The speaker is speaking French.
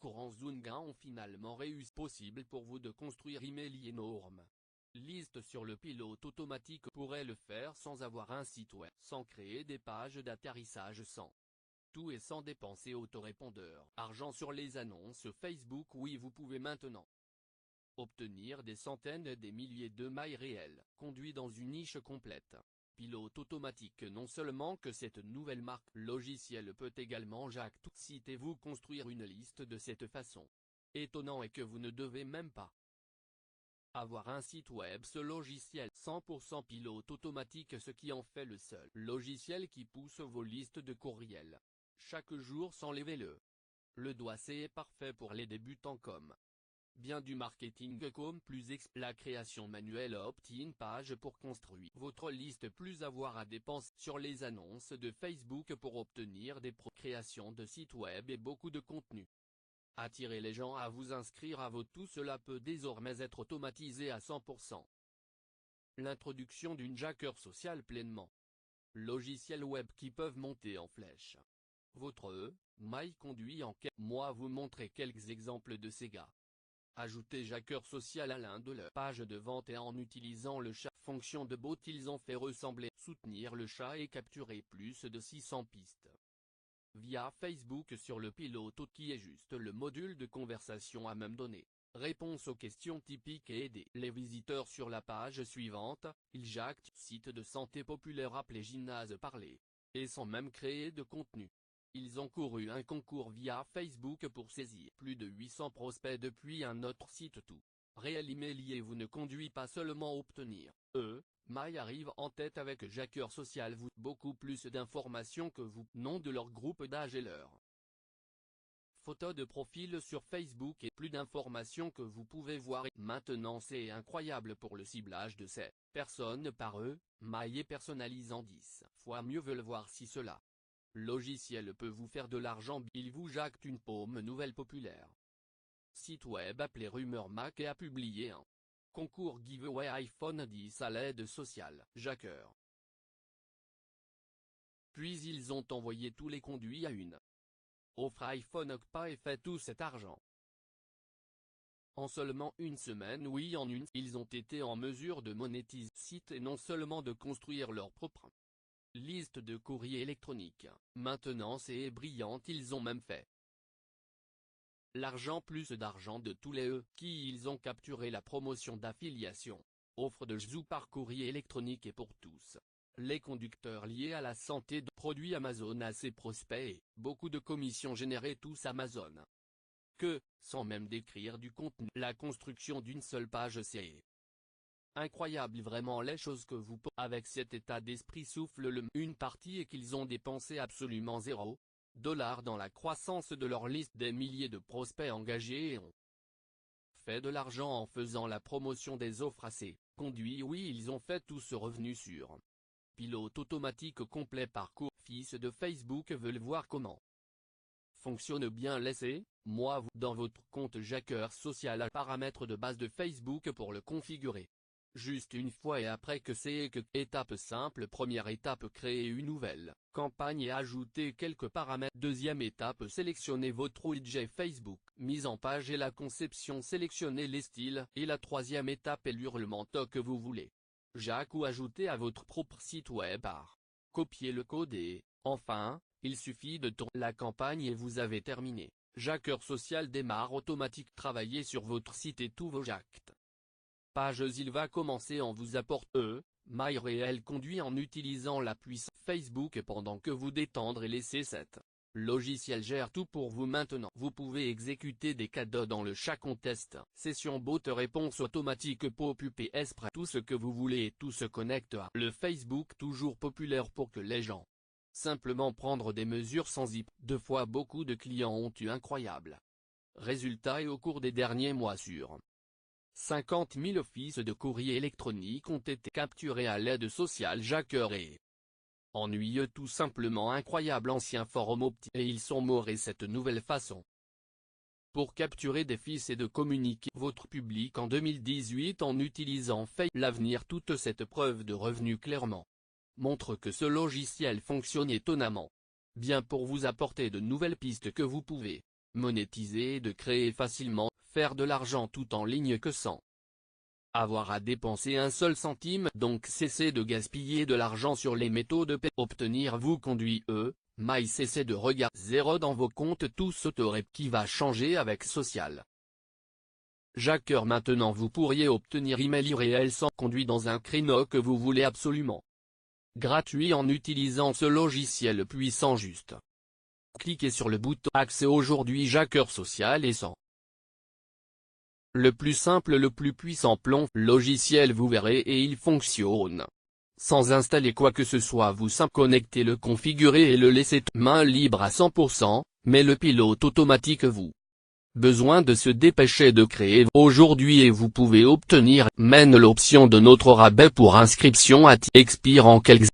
concurrents Zunga ont finalement réussi possible pour vous de construire email énorme. Liste sur le pilote automatique pourrait le faire sans avoir un site web, sans créer des pages d'atterrissage, sans tout et sans dépenser autorépondeur. Argent sur les annonces Facebook. Oui, vous pouvez maintenant obtenir des centaines et des milliers de mailles réelles, conduits dans une niche complète. Pilote automatique. Non seulement que cette nouvelle marque logicielle peut également tout site et vous construire une liste de cette façon. Étonnant est que vous ne devez même pas avoir un site web. Ce logiciel 100% pilote automatique, ce qui en fait le seul logiciel qui pousse vos listes de courriels chaque jour sans lever le doigt. C'est parfait pour les débutants comme bien du marketing comme la création manuelle. Opt-in page pour construire votre liste. Plus avoir à dépenser sur les annonces de Facebook pour obtenir des créations de sites web et beaucoup de contenu. Attirer les gens à vous inscrire à tout cela peut désormais être automatisé à 100%. L'introduction d'une jacker sociale pleinement. Logiciels web qui peuvent monter en flèche. Votre mail conduit en quelques mois. Vous montrer quelques exemples de ces gars. Ajouter jacker social à l'un de leurs pages de vente et en utilisant le chat fonction de bot ils ont fait ressembler. Soutenir le chat et capturer plus de 600 pistes via Facebook sur le pilote qui est juste le module de conversation à même donner réponse aux questions typiques et aider les visiteurs sur la page suivante. Ils jactent site de santé populaire appelé Gymnase Parler, et sans même créer de contenu. Ils ont couru un concours via Facebook pour saisir plus de 800 prospects depuis un autre site. Tout réel email et vous ne conduit pas seulement à obtenir mail arrive en tête avec jacker social. Vous beaucoup plus d'informations que vous, nom de leur groupe d'âge et leur photo de profil sur Facebook et plus d'informations que vous pouvez voir. Maintenant c'est incroyable pour le ciblage de ces personnes par mail et personnalisant 10 fois mieux. Veulent voir si cela logiciel peut vous faire de l'argent. Il vous jacte une paume nouvelle populaire site web appelé Rumeur Mac et a publié un concours giveaway iPhone 10 à l'aide sociale jacker. Puis ils ont envoyé tous les conduits à une offre iPhone Ocpa et fait tout cet argent en seulement une semaine. Oui, en ils ont été en mesure de monétiser site et non seulement de construire leur propre liste de courrier électronique. Maintenant c'est brillant, ils ont même fait l'argent, plus d'argent de tous les qui ils ont capturé la promotion d'affiliation, offre de Zou par courrier électronique et pour tous les conducteurs liés à la santé de produits Amazon à ses prospects et beaucoup de commissions générées tous Amazon. Que, sans même décrire du contenu, la construction d'une seule page c'est incroyable vraiment les choses que vous avec cet état d'esprit souffle une partie et qu'ils ont dépensé absolument $0 dans la croissance de leur liste. Des milliers de prospects engagés et ont fait de l'argent en faisant la promotion des offres à ces conduits. Oui, ils ont fait tout ce revenu sur pilote automatique complet. Parcours. Fils de Facebook veulent voir comment fonctionne bien. Laissez-moi vous dans votre compte jacker social à paramètres de base de Facebook pour le configurer juste une fois et après que c'est que étape simple. Première étape, créer une nouvelle campagne et ajouter quelques paramètres. Deuxième étape, sélectionnez votre widget Facebook mise en page et la conception, sélectionnez les styles et la troisième étape est l'hurlement que vous voulez jack ou ajouter à votre propre site web par copier le code et enfin il suffit de tourner la campagne et vous avez terminé. Jacker social démarre automatique. Travaillez sur votre site et tous vos jacts pages. Il va commencer en vous apporte mail réel conduit en utilisant la puissance Facebook pendant que vous détendre et laisser cette logiciel gère tout pour vous. Maintenant vous pouvez exécuter des cadeaux dans le chat contest, session bot, réponse automatique, pop-up et esprit, tout ce que vous voulez et tout se connecte à le Facebook toujours populaire pour que les gens simplement prendre des mesures sans y. 2 fois beaucoup de clients ont eu incroyable résultat et au cours des derniers mois sur 50 000 offices de courrier électronique ont été capturés à l'aide social jacker et ennuyeux, tout simplement incroyable. Ancien forum opti et ils sont morts et cette nouvelle façon pour capturer des fils et de communiquer votre public en 2018 en utilisant l'avenir. Toute cette preuve de revenu clairement montre que ce logiciel fonctionne étonnamment bien pour vous apporter de nouvelles pistes que vous pouvez monétiser et de créer facilement, faire de l'argent tout en ligne que sans avoir à dépenser un seul centime. Donc cessez de gaspiller de l'argent sur les métaux de paie. Obtenir vous conduit mail. Cessez de regarder zéro dans vos comptes tous autorep qui va changer avec social. Jacker. Maintenant vous pourriez obtenir email irréel sans conduit dans un créneau que vous voulez absolument gratuit en utilisant ce logiciel puissant. Juste cliquez sur le bouton accès aujourd'hui. Jacker social et sans le plus simple, le plus puissant plomb logiciel, vous verrez, et il fonctionne. Sans installer quoi que ce soit, vous simple connecter, le configurer et le laisser main libre à 100%, mais le pilote automatique vous besoin de se dépêcher de créer aujourd'hui et vous pouvez obtenir, mène l'option de notre rabais pour inscription expire en quelques